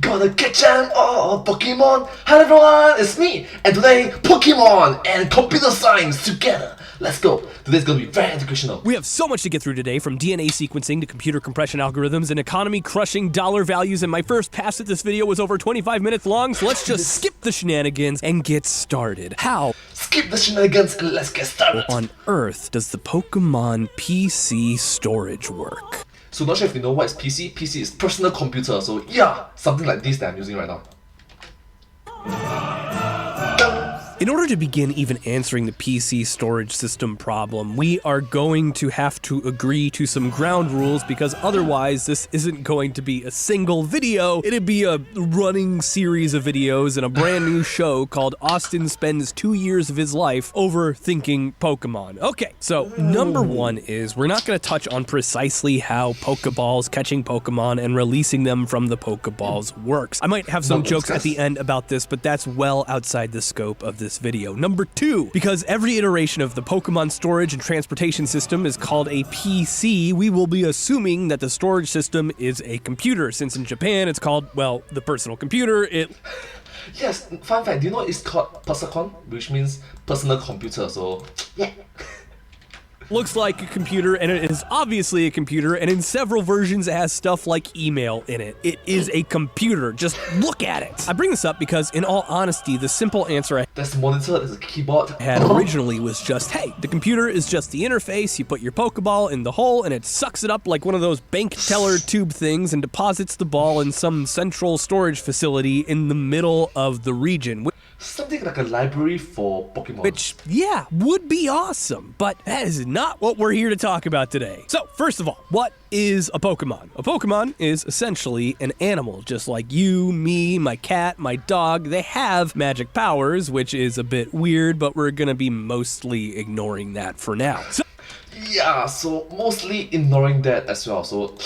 Gonna catch them all, Pokemon. Hello everyone, it's me, and today, Pokemon and computer science together. Let's go. Today's gonna be very educational. We have so much to get through today, from DNA sequencing to computer compression algorithms and economy-crushing dollar values, and my first pass at this video was over 25 minutes long, so let's just skip the shenanigans and get started. How Skip the shenanigans and let's get started. on earth does the Pokémon PC storage work? So not sure if you know what is PC. PC is personal computer, so yeah, something like this that I'm using right now. In order to begin even answering the PC storage system problem, we are going to have to agree to some ground rules, because otherwise this isn't going to be a single video. It'd be a running series of videos in a brand new show called Austin Spends 2 years of His Life Overthinking Pokemon. Okay, so number one is we're not going to touch on precisely how Pokeballs, catching Pokemon, and releasing them from the Pokeballs works. I might have some jokes at the end about this, but that's well outside the scope of this video. Number two, because every iteration of the Pokemon storage and transportation system is called a PC, we will be assuming that the storage system is a computer, since in Japan it's called, well, the personal computer. Yes, fun fact, do you know it's called Persicon, which means personal computer, so yeah. Looks like a computer, and it is obviously a computer, and in several versions it has stuff like email in it. It is a computer. Just look at it. I bring this up because, in all honesty, the simple answer I There's a monitor, there's a keyboard. had originally was just, hey, the computer is just the interface, you put your Pokeball in the hole, and it sucks it up like one of those bank teller tube things and deposits the ball in some central storage facility in the middle of the region. Something like a library for Pokemon. Which, yeah, would be awesome, but that is not what we're here to talk about today. So, first of all, what is a Pokemon? A Pokemon is essentially an animal, just like you, me, my cat, my dog. They have magic powers, which is a bit weird, but we're gonna be mostly ignoring that for now. Yeah, so mostly ignoring that as well. So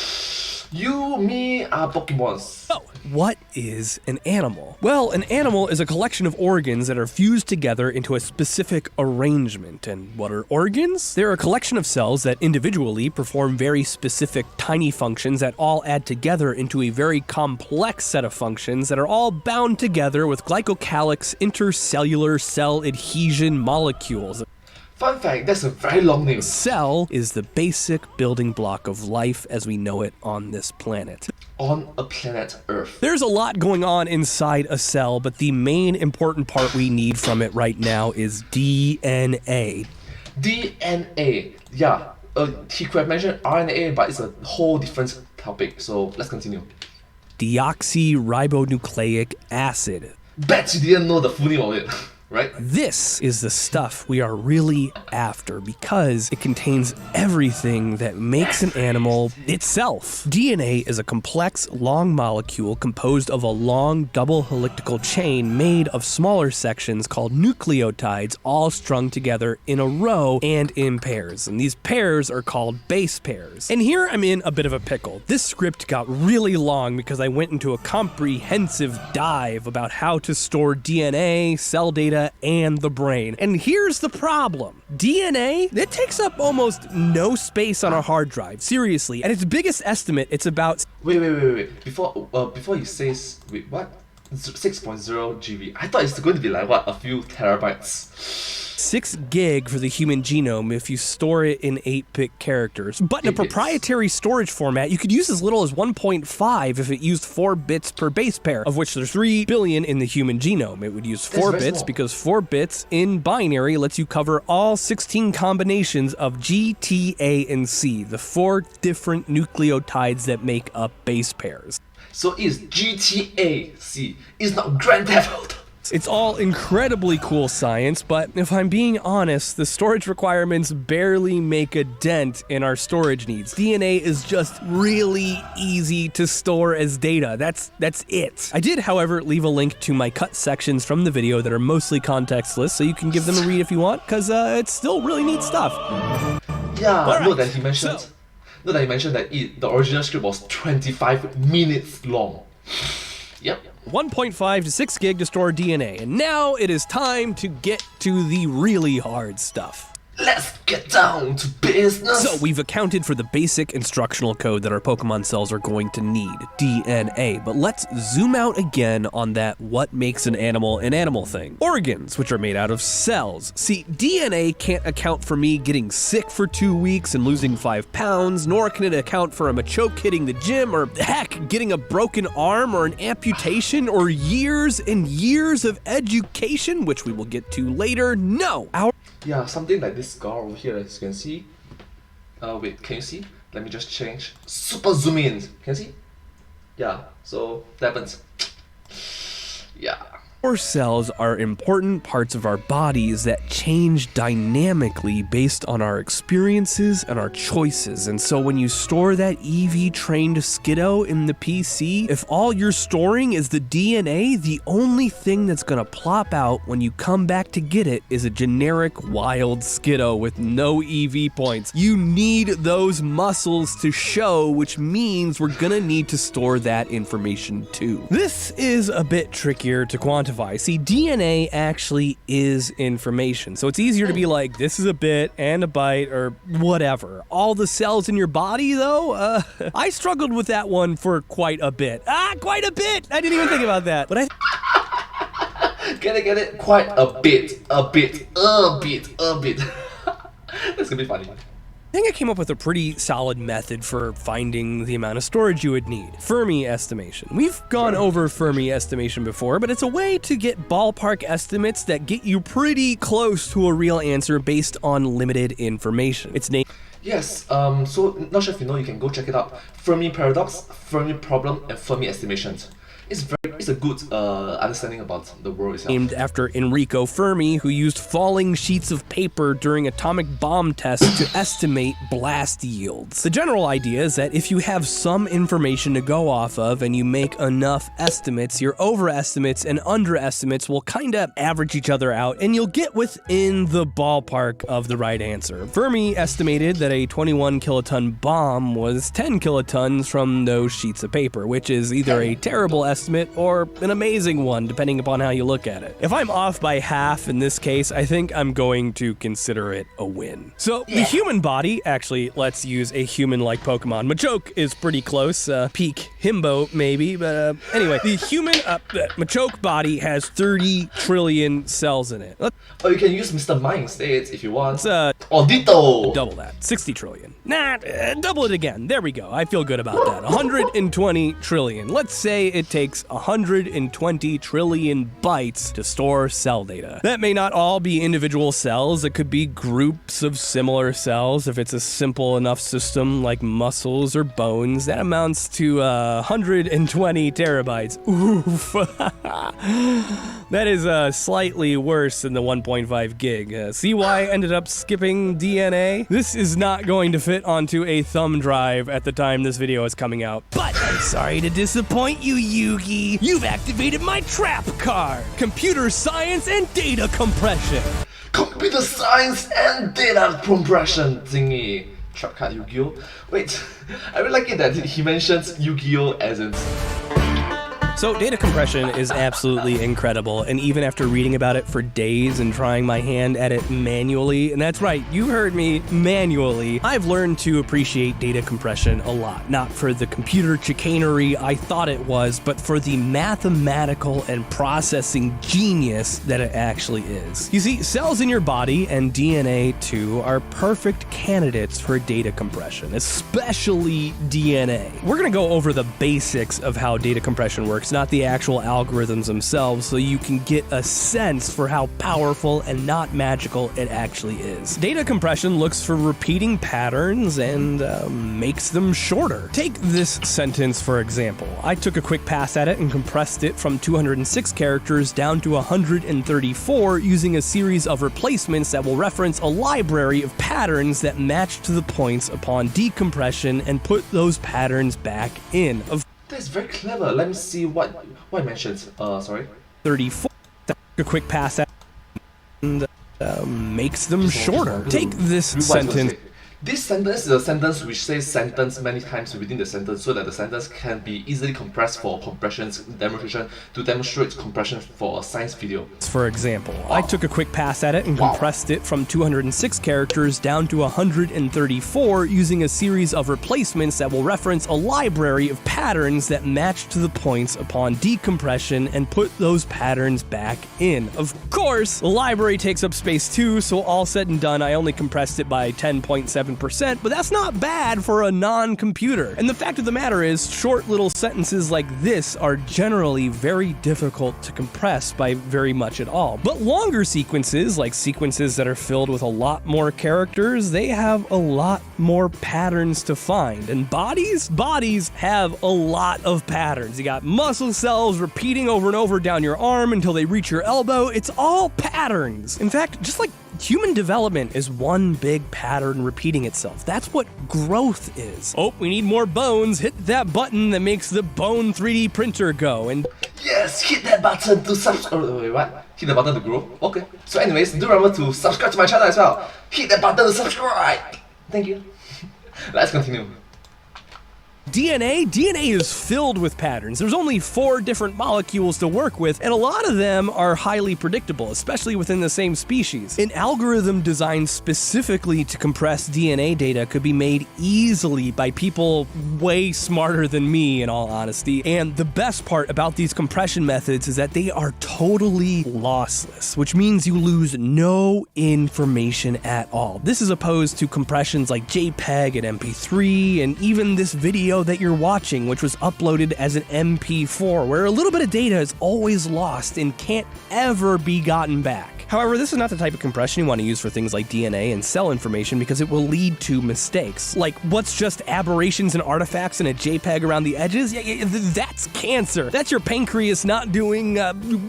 you, me are Pokemons. So, what is an animal? Well, an animal is a collection of organs that are fused together into a specific arrangement. And what are organs? They're a collection of cells that individually perform very specific tiny functions that all add together into a very complex set of functions that are all bound together with glycocalyx intercellular cell adhesion molecules. Fun fact, that's a very long name. Cell is the basic building block of life as we know it on this planet. On a planet Earth. There's a lot going on inside a cell, but the main important part we need from it right now is DNA. DNA. Yeah, he could have mentioned RNA, but it's a whole different topic. So let's continue. Deoxyribonucleic acid. Bet you didn't know the full name of it. Right? This is the stuff we are really after, because it contains everything that makes an animal itself. DNA is a complex, long molecule composed of a long double helical chain made of smaller sections called nucleotides, all strung together in a row and in pairs. And these pairs are called base pairs. And here I'm in a bit of a pickle. This script got really long because I went into a comprehensive dive about how to store DNA, cell data, and the brain. And here's the problem. DNA, it takes up almost no space on a hard drive. Seriously. At its biggest estimate, it's about... Wait. Before you say... Wait, what? 6.0 GB. I thought it's going to be like, what, a few terabytes? 6 gig for the human genome if you store it in 8-bit characters. But in a proprietary storage format, you could use as little as 1.5 if it used 4 bits per base pair, of which there's 3 billion in the human genome. It would use 4 bits because 4 bits in binary lets you cover all 16 combinations of G, T, A, and C, the 4 different nucleotides that make up base pairs. So it's GTAC. It's not Grand Theft Auto. It's all incredibly cool science, but if I'm being honest, the storage requirements barely make a dent in our storage needs. DNA is just really easy to store as data. That's it. I did, however, leave a link to my cut sections from the video that are mostly contextless, so you can give them a read if you want, because it's still really neat stuff. Yeah, right. Note that he mentioned that the original script was 25 minutes long. Yep. 1.5 to 6 gig to store DNA, and now it is time to get to the really hard stuff. let's get down to business. So we've accounted for the basic instructional code that our Pokemon cells are going to need, DNA, but let's zoom out again on that what makes an animal thing. Organs, which are made out of cells. See, DNA can't account for me getting sick for 2 weeks and losing 5 pounds, nor can it account for a Machoke hitting the gym, or heck, getting a broken arm or an amputation, or years and years of education, which we will get to later. No! Yeah, something like this scar over here, as you can see. Wait, can you see? Let me just change. Super zoom in. Can you see? Yeah, so that happens. Yeah. Our cells are important parts of our bodies that change dynamically based on our experiences and our choices. And so when you store that EV-trained Skiddo in the PC, if all you're storing is the DNA, the only thing that's gonna plop out when you come back to get it is a generic wild Skiddo with no EV points. You need those muscles to show, which means we're gonna need to store that information too. This is a bit trickier to quantify. See, DNA actually is information, so it's easier to be like, this is a bit and a byte or whatever. All the cells in your body, though, I struggled with that one for quite a bit. Quite a bit! I didn't even think about that, but Get it? Quite a bit. That's gonna be funny. I think I came up with a pretty solid method for finding the amount of storage you would need. Fermi estimation. We've gone over Fermi estimation before, but it's a way to get ballpark estimates that get you pretty close to a real answer based on limited information. It's named... Yes, so not sure if you know, you can go check it out. Fermi paradox, Fermi problem, and Fermi estimations. It's a good understanding about the world itself. Named after Enrico Fermi, who used falling sheets of paper during atomic bomb tests to estimate blast yields. The general idea is that if you have some information to go off of and you make enough estimates, your overestimates and underestimates will kinda average each other out and you'll get within the ballpark of the right answer. Fermi estimated that a 21 kiloton bomb was 10 kilotons from those sheets of paper, which is either a terrible estimate or an amazing one, depending upon how you look at it. If I'm off by half in this case, I think I'm going to consider it a win. So the human body, actually, let's use a human-like Pokemon. Machoke is pretty close, peak Himbo maybe, but anyway, the human Machoke body has 30 trillion cells in it. Or you can use Mr. Mime instead if you want. Or Ditto! Double that, 60 trillion. Double it again. There we go. I feel good about that. 120 trillion. Let's say it takes 120 trillion bytes to store cell data. That may not all be individual cells. It could be groups of similar cells. If it's a simple enough system like muscles or bones, that amounts to 120 terabytes. Oof. That is slightly worse than the 1.5 gig. See why I ended up skipping DNA? This is not going to fit onto a thumb drive at the time this video is coming out. But I'm sorry to disappoint you, Yugi. You've activated my trap card. Computer science and data compression. Computer science and data compression thingy. Trap card Yu-Gi-Oh! Wait, I really like it that he mentions Yu-Gi-Oh! As in... So data compression is absolutely incredible, and even after reading about it for days and trying my hand at it manually, and that's right, you heard me, manually, I've learned to appreciate data compression a lot. Not for the computer chicanery I thought it was, but for the mathematical and processing genius that it actually is. You see, cells in your body, and DNA too, are perfect candidates for data compression, especially DNA. We're gonna go over the basics of how data compression works, not the actual algorithms themselves, so you can get a sense for how powerful and not magical it actually is. Data compression looks for repeating patterns and makes them shorter. Take this sentence for example. I took a quick pass at it and compressed it from 206 characters down to 134 using a series of replacements that will reference a library of patterns that match to the points upon decompression and put those patterns back in. That's very clever. Let me see what I mentioned. Sorry. 34. A quick pass at and makes them shorter. Take this sentence. This sentence is a sentence which says sentence many times within the sentence so that the sentence can be easily compressed for compression's demonstration to demonstrate compression for a science video. For example, I took a quick pass at it and compressed it from 206 characters down to 134 using a series of replacements that will reference a library of patterns that match to the points upon decompression and put those patterns back in. Of course, the library takes up space too, so all said and done, I only compressed it by 10.7%, but that's not bad for a non-computer. And the fact of the matter is, short little sentences like this are generally very difficult to compress by very much at all. But longer sequences, like sequences that are filled with a lot more characters, they have a lot more patterns to find. And bodies have a lot of patterns. You got muscle cells repeating over and over down your arm until they reach your elbow. It's all patterns. In fact, just like human development is one big pattern repeating itself. That's what growth is. Oh, we need more bones. Hit that button that makes the bone 3D printer go. And yes, hit that button to subscribe. Oh, wait, what? Hit the button to grow? Okay. So anyways, do remember to subscribe to my channel as well. Hit that button to subscribe. Thank you. Let's continue. DNA is filled with patterns. There's only 4 different molecules to work with, and a lot of them are highly predictable, especially within the same species. An algorithm designed specifically to compress DNA data could be made easily by people way smarter than me, in all honesty. And the best part about these compression methods is that they are totally lossless, which means you lose no information at all. This is opposed to compressions like JPEG and MP3, and even this video that you're watching, which was uploaded as an MP4, where a little bit of data is always lost and can't ever be gotten back. However, this is not the type of compression you want to use for things like DNA and cell information because it will lead to mistakes. Like, what's just aberrations and artifacts in a JPEG around the edges? Yeah, that's cancer. That's your pancreas not doing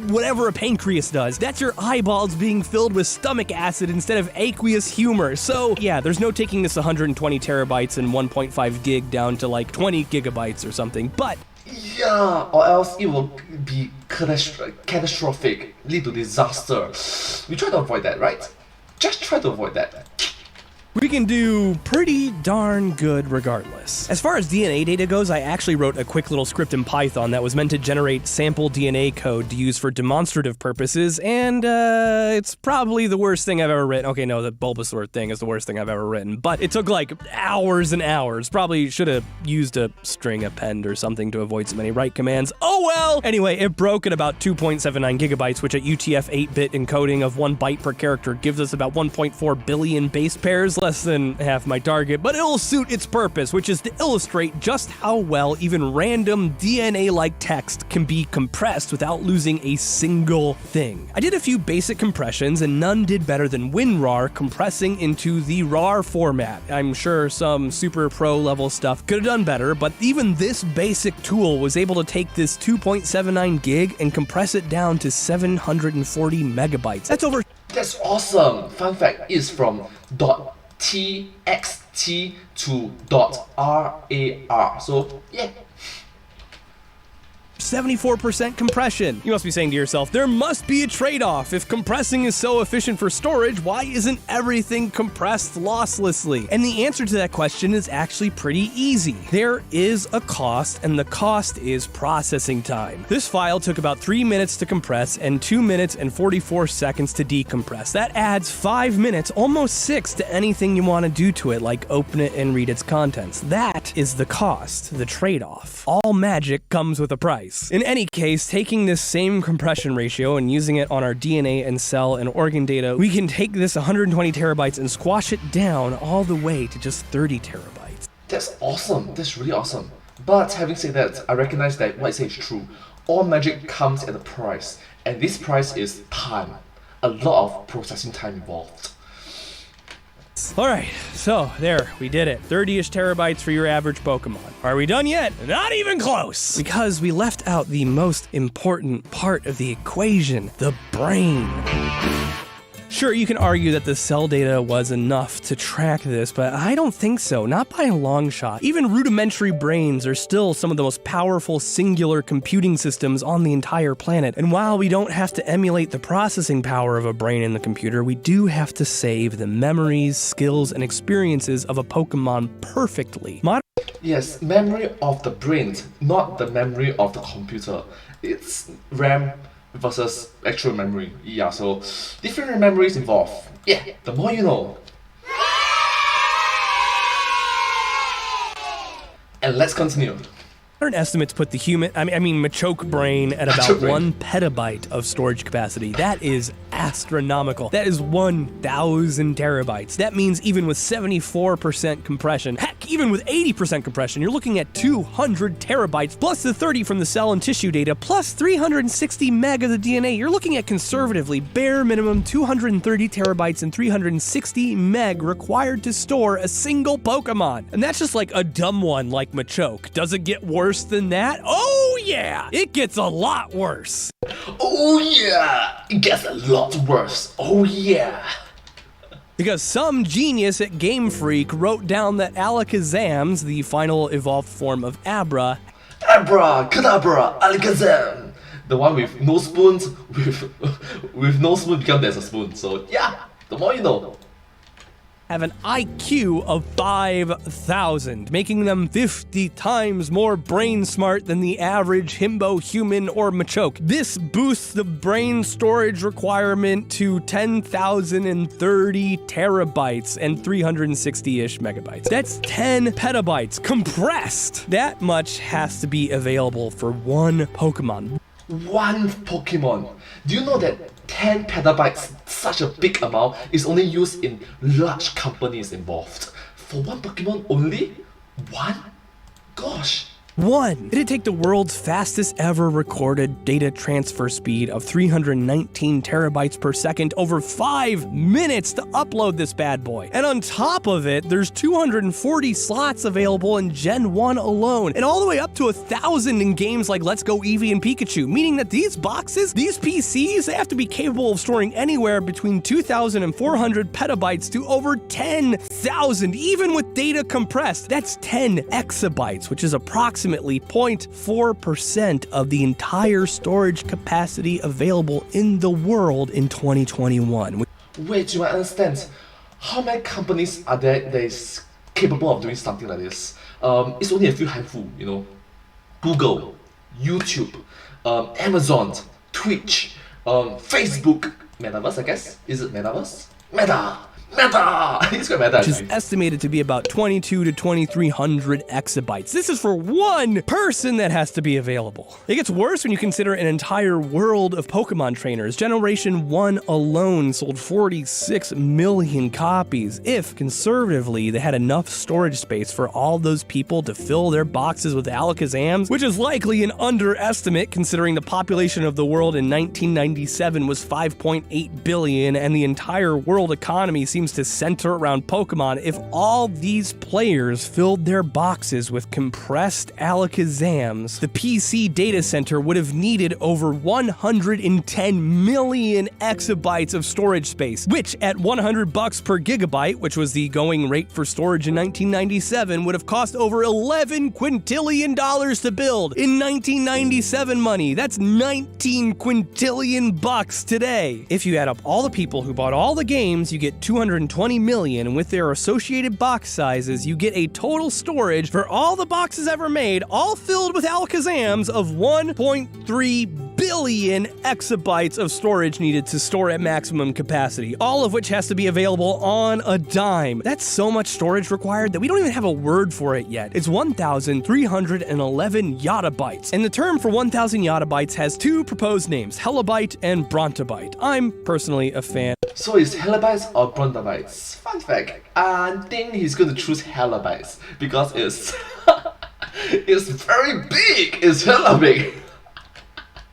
whatever a pancreas does. That's your eyeballs being filled with stomach acid instead of aqueous humor. So, yeah, there's no taking this 120 terabytes and 1.5 gig down to like 20 gigabytes or something, but yeah, or else it will be catastrophic, lead to disaster. We try to avoid that, right? Just try to avoid that. We can do pretty darn good regardless. As far as DNA data goes, I actually wrote a quick little script in Python that was meant to generate sample DNA code to use for demonstrative purposes, and it's probably the worst thing I've ever written. Okay, no, the Bulbasaur thing is the worst thing I've ever written, but it took like hours and hours. Probably should have used a string append or something to avoid so many write commands. Oh well! Anyway, it broke at about 2.79 gigabytes, which at UTF 8-bit encoding of 1 byte per character gives us about 1.4 billion base pairs, less than half my target, but it'll suit its purpose, which is to illustrate just how well even random DNA-like text can be compressed without losing a single thing. I did a few basic compressions, and none did better than WinRAR compressing into the RAR format. I'm sure some super pro level stuff could have done better, but even this basic tool was able to take this 2.79 gig and compress it down to 740 megabytes. That's awesome! Fun fact is from .txt to .rar. So yeah. 74% compression. You must be saying to yourself, there must be a trade-off. If compressing is so efficient for storage, why isn't everything compressed losslessly? And the answer to that question is actually pretty easy. There is a cost, and the cost is processing time. This file took about 3 minutes to compress and 2 minutes and 44 seconds to decompress. That adds 5 minutes, almost 6, to anything you want to do to it, like open it and read its contents. That is the cost, the trade-off. All magic comes with a price. In any case, taking this same compression ratio and using it on our DNA and cell and organ data, we can take this 120 terabytes and squash it down all the way to just 30 terabytes. That's awesome. That's really awesome. But having said that, I recognize that what I say is true. All magic comes at a price, and this price is time. A lot of processing time involved. Alright, so there, we did it. 30-ish terabytes for your average Pokémon. Are we done yet? Not even close! Because we left out the most important part of the equation, the brain. Sure, you can argue that the cell data was enough to track this, but I don't think so, not by a long shot. Even rudimentary brains are still some of the most powerful singular computing systems on the entire planet, and while we don't have to emulate the processing power of a brain in the computer, we do have to save the memories, skills, and experiences of a Pokémon perfectly. Yes, memory of the brain, not the memory of the computer. It's RAM versus actual memory. Yeah, so different memories involved. Yeah, the more you know. And let's continue. Modern estimates put the Machoke brain at about 1 petabyte of storage capacity. That is astronomical. That is 1,000 terabytes. That means even with 74% compression, heck, even with 80% compression, you're looking at 200 terabytes, plus the 30 from the cell and tissue data, plus 360 meg of the DNA. You're looking at conservatively, bare minimum 230 terabytes and 360 meg required to store a single Pokemon. And that's just like a dumb one like Machoke. Does it get worse than that? Oh yeah! It gets a lot worse. Oh yeah! It gets a lot worse. Oh yeah! Because some genius at Game Freak wrote down that Alakazams, the final evolved form of Abra, Abracadabra, Alakazam! The one with no spoons, with no spoon because there's a spoon. So yeah, the more you know. have an IQ of 5,000, making them 50 times more brain smart than the average himbo human or Machoke. This boosts the brain storage requirement to 10,030 terabytes and 360-ish megabytes. That's 10 petabytes compressed. That much has to be available for one Pokemon. One Pokemon. Do you know that 10 petabytes, such a big amount, is only used in large companies involved? For one Pokemon only? One? Gosh. It'd take the world's fastest ever recorded data transfer speed of 319 terabytes per second over 5 minutes to upload this bad boy. And on top of it, there's 240 slots available in Gen 1 alone, and all the way up to 1,000 in games like Let's Go Eevee and Pikachu, meaning that these boxes, these PCs, they have to be capable of storing anywhere between 2,400 petabytes to over 10,000, even with data compressed. That's 10 exabytes, which is approximately 0.4% of the entire storage capacity available in the world in 2021. Wait, do I understand? How many companies are there that is capable of doing something like this? It's only a few handful, you know. Google, YouTube, Amazon, Twitch, Facebook, Metaverse, I guess? Is it Metaverse? Meta! It's got Meta. Which is estimated to be about 2,200 to 2,300 exabytes. This is for one person that has to be available. It gets worse when you consider an entire world of Pokemon trainers. Generation 1 alone sold 46 million copies. If, conservatively, they had enough storage space for all those people to fill their boxes with Alakazams, which is likely an underestimate considering the population of the world in 1997 was 5.8 billion and the entire world economy seems to center around Pokemon. If all these players filled their boxes with compressed Alakazams, the PC data center would have needed over 110 million exabytes of storage space, which at $100 per gigabyte, which was the going rate for storage in 1997, would have cost over $11 quintillion to build. In 1997 money, that's 19 quintillion bucks today. If you add up all the people who bought all the games, you get 220 million, and with their associated box sizes, you get a total storage for all the boxes ever made, all filled with Alakazams, of 1.3 billion exabytes of storage needed to store at maximum capacity, all of which has to be available on a dime. That's so much storage required that we don't even have a word for it yet. It's 1,311 yottabytes, and the term for 1,000 yottabytes has two proposed names, Hellabyte and Brontobyte. I'm personally a fan. So it's Hellabytes or Brontobytes? Fun fact, I think he's going to choose Hellabytes because it's it's very big. It's hella big.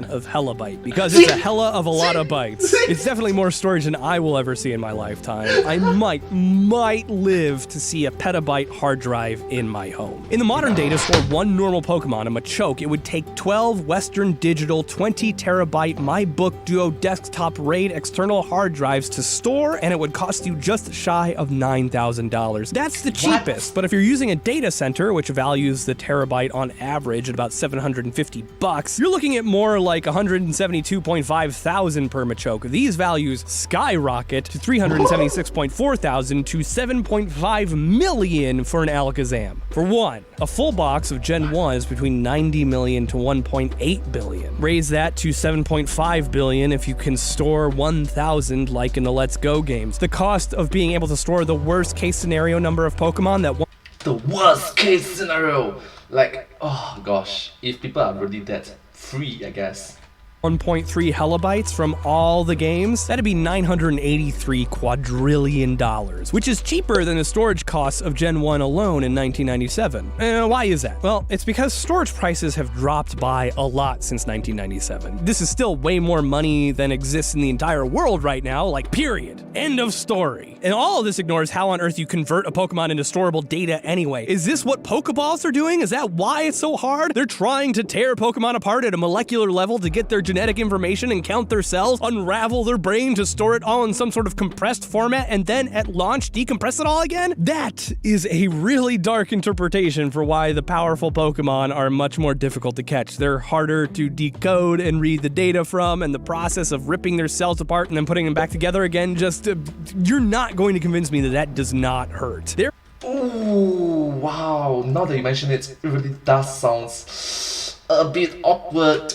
of hellabyte because it's a hella of a lot of bytes. It's definitely more storage than I will ever see in my lifetime. I might live to see a petabyte hard drive in my home. In the modern day, to store one normal Pokemon, a Machoke, it would take 12 Western Digital 20 terabyte MyBook Duo desktop RAID external hard drives to store, and it would cost you just shy of $9,000. That's the cheapest, but if you're using a data center, which values the terabyte on average at about $750, you're looking at more like $172.5 thousand per Machoke. These values skyrocket to $376.4 thousand to $7.5 million for an Alakazam. For one, a full box of Gen 1 is between 90 million to 1.8 billion. Raise that to 7.5 billion if you can store 1,000 like in the Let's Go games. The cost of being able to store the worst case scenario number of Pokemon that the worst case scenario. Like, oh gosh, if people are really that free, I guess. 1.3 hellabytes from all the games, that'd be $983 quadrillion, which is cheaper than the storage costs of Gen 1 alone in 1997. Why is that? Well, it's because storage prices have dropped by a lot since 1997. This is still way more money than exists in the entire world right now, like period. End of story. And all of this ignores how on earth you convert a Pokemon into storable data anyway. Is this what Pokeballs are doing? Is that why it's so hard? They're trying to tear Pokemon apart at a molecular level to get their genetic information and count their cells, unravel their brain to store it all in some sort of compressed format, and then at launch decompress it all again? That is a really dark interpretation for why the powerful Pokemon are much more difficult to catch. They're harder to decode and read the data from, and the process of ripping their cells apart and then putting them back together again, you're not going to convince me that that does not hurt. Ooh, wow, now that you mention it, it really does sound a bit awkward.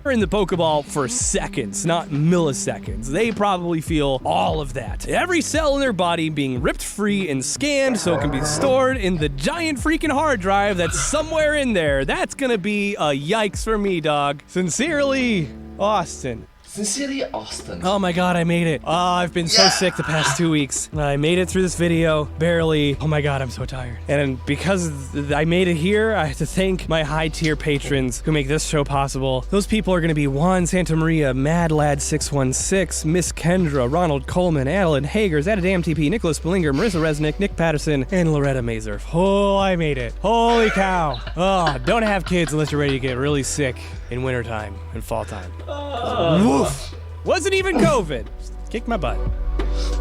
In the Pokeball for seconds, not milliseconds. They probably feel all of that. Every cell in their body being ripped free and scanned so it can be stored in the giant freaking hard drive that's somewhere in there. That's gonna be a yikes for me, dog. Sincerely, Austin. Sincerely, Austin. Oh my god, I made it. Oh, I've been so sick the past 2 weeks. I made it through this video, barely. Oh my god, I'm so tired. And because I made it here, I have to thank my high-tier patrons who make this show possible. Those people are gonna be Juan Santa Maria, Mad Lad 616, Miss Kendra, Ronald Coleman, Adeline Hager, Zadadam TP, Nicholas Bellinger, Marissa Resnick, Nick Patterson, and Loretta Mazur. Oh, I made it. Holy cow. Oh, don't have kids unless you're ready to get really sick in wintertime and fall time. Woof. Wasn't even COVID. Kick my butt.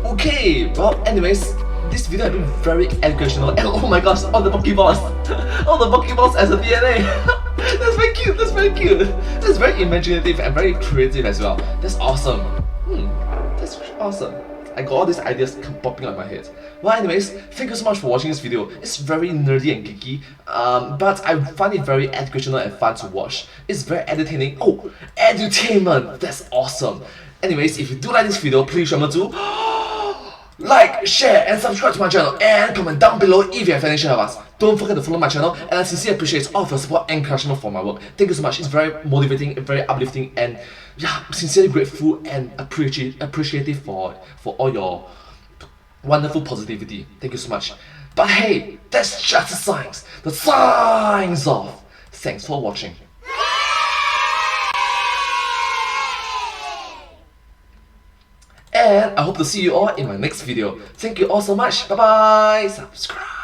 Okay, well, anyways, this video has been very educational, and oh my gosh, all the Pokeballs, all the Pokeballs as a DNA. That's very cute. That's very cute. That's very imaginative and very creative as well. That's awesome. That's awesome. I got all these ideas popping out in my head. Well, anyways, thank you so much for watching this video. It's very nerdy and geeky, but I find it very educational and fun to watch. It's very entertaining. Oh, edutainment! That's awesome. Anyways, if you do like this video, please remember to like, share, and subscribe to my channel, and comment down below if you have any share of us. Don't forget to follow my channel, and I sincerely appreciate all of your support and encouragement for my work. Thank you so much. It's very motivating, very uplifting, and yeah, I'm sincerely grateful and appreciative for all your wonderful positivity. Thank you so much. But hey, that's just the signs. The signs of. Thanks for watching. And I hope to see you all in my next video. Thank you all so much. Bye bye. Subscribe.